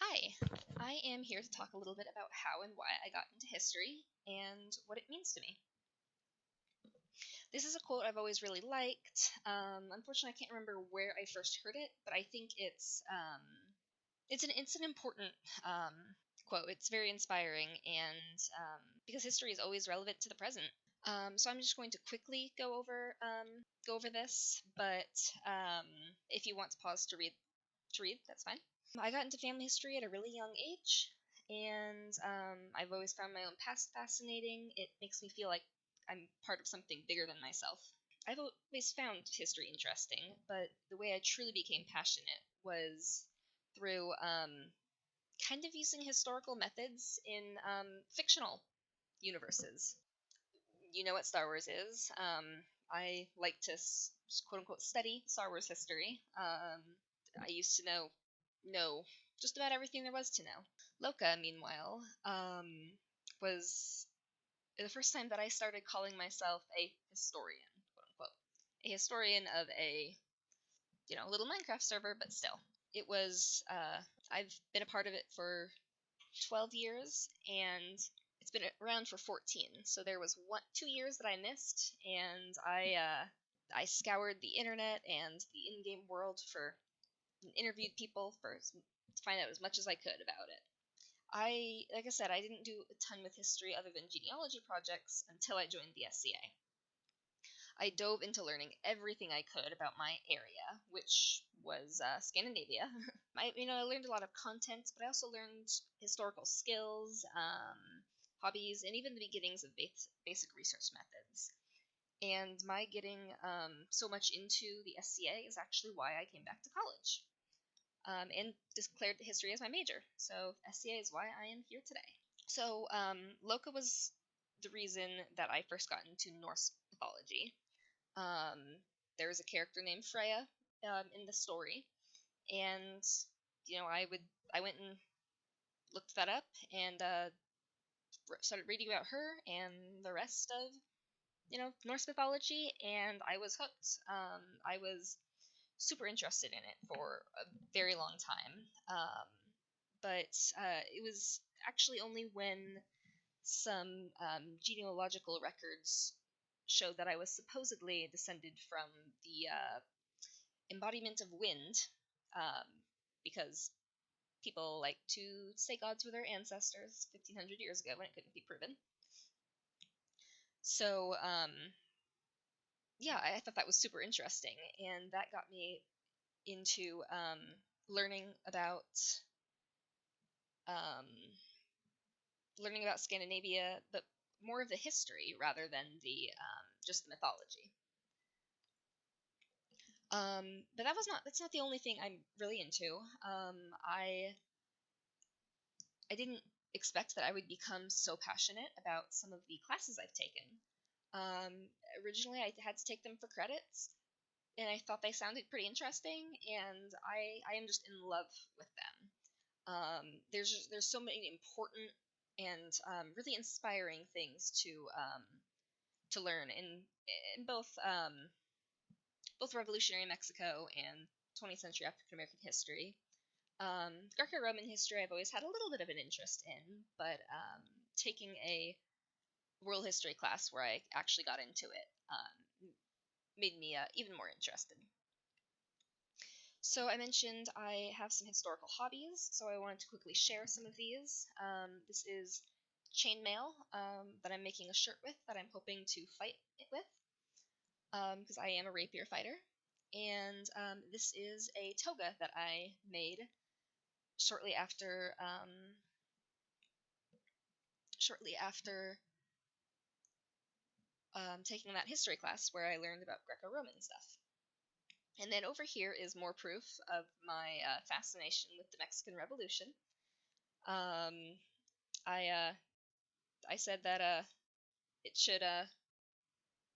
Hi, I am here to talk a little bit about how and why I got into history and what it means to me. This is a quote I've always really liked. Unfortunately, I can't remember where I first heard it, but I think it's an important quote. It's very inspiring, and because history is always relevant to the present. So I'm just going to quickly go over this, but if you want to pause to read, that's fine. I got into family history at a really young age, and I've always found my own past fascinating. It makes me feel like I'm part of something bigger than myself. I've always found history interesting, but the way I truly became passionate was through kind of using historical methods in fictional universes. You know what Star Wars is. I like to quote-unquote study Star Wars history. I used to know just about everything there was to know. Loka, meanwhile, was the first time that I started calling myself a historian, quote-unquote. A historian of a, little Minecraft server, but still. It was, I've been a part of it for 12 years, and it's been around for 14. So there was 2 years that I missed, and I scoured the internet and the in-game world and interviewed people to find out as much as I could about it. Like I said, I didn't do a ton with history other than genealogy projects until I joined the SCA. I dove into learning everything I could about my area, which was Scandinavia. I learned a lot of content, but I also learned historical skills, hobbies, and even the beginnings of basic research methods. And my getting so much into the SCA is actually why I came back to college and declared history as my major. So SCA is why I am here today. So Loka was the reason that I first got into Norse mythology. There was a character named Freya in the story, and I went and looked that up and started reading about her and the rest of Norse mythology, and I was hooked. I was super interested in it for a very long time, but it was actually only when some genealogical records showed that I was supposedly descended from the embodiment of wind, because people like to say gods were their ancestors 1500 years ago when it couldn't be proven. So, yeah, I thought that was super interesting, and that got me into learning about Scandinavia, but more of the history rather than the just the mythology. But that's not the only thing I'm really into. I didn't expect that I would become so passionate about some of the classes I've taken. Originally, I had to take them for credits, and I thought they sounded pretty interesting, and I am just in love with them. There's so many important and really inspiring things to learn in both revolutionary Mexico and 20th century African American history. Greco-Roman history I've always had a little bit of an interest in, but taking a world history class where I actually got into it made me even more interested. So I mentioned I have some historical hobbies, so I wanted to quickly share some of these. This is chainmail that I'm making a shirt with that I'm hoping to fight it with, because I am a rapier fighter. And this is a toga that I made shortly after taking that history class where I learned about Greco-Roman stuff. And then over here is more proof of my fascination with the Mexican Revolution. I said that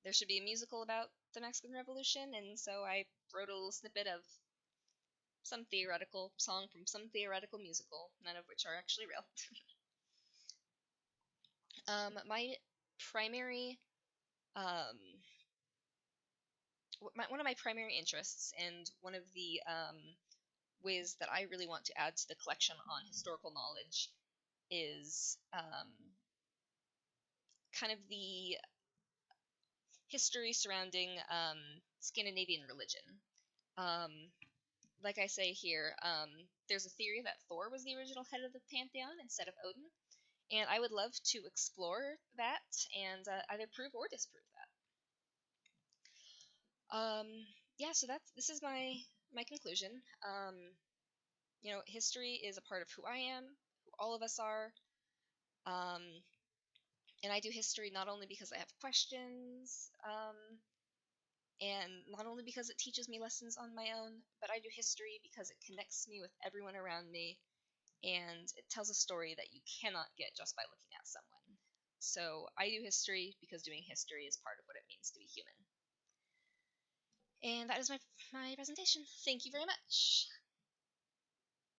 there should be a musical about the Mexican Revolution, and so I wrote a little snippet of some theoretical song from some theoretical musical, none of which are actually real. My primary one of my primary interests, and one of the ways that I really want to add to the collection on historical knowledge is kind of the history surrounding Scandinavian religion. Um, like I say here, there's a theory that Thor was the original head of the pantheon instead of Odin, and I would love to explore that and either prove or disprove that. Yeah, so this is my conclusion. History is a part of who I am, who all of us are. Um, and I do history not only because I have questions, and not only because it teaches me lessons on my own, but I do history because it connects me with everyone around me, and it tells a story that you cannot get just by looking at someone. So I do history because doing history is part of what it means to be human. And that is my presentation. Thank you very much.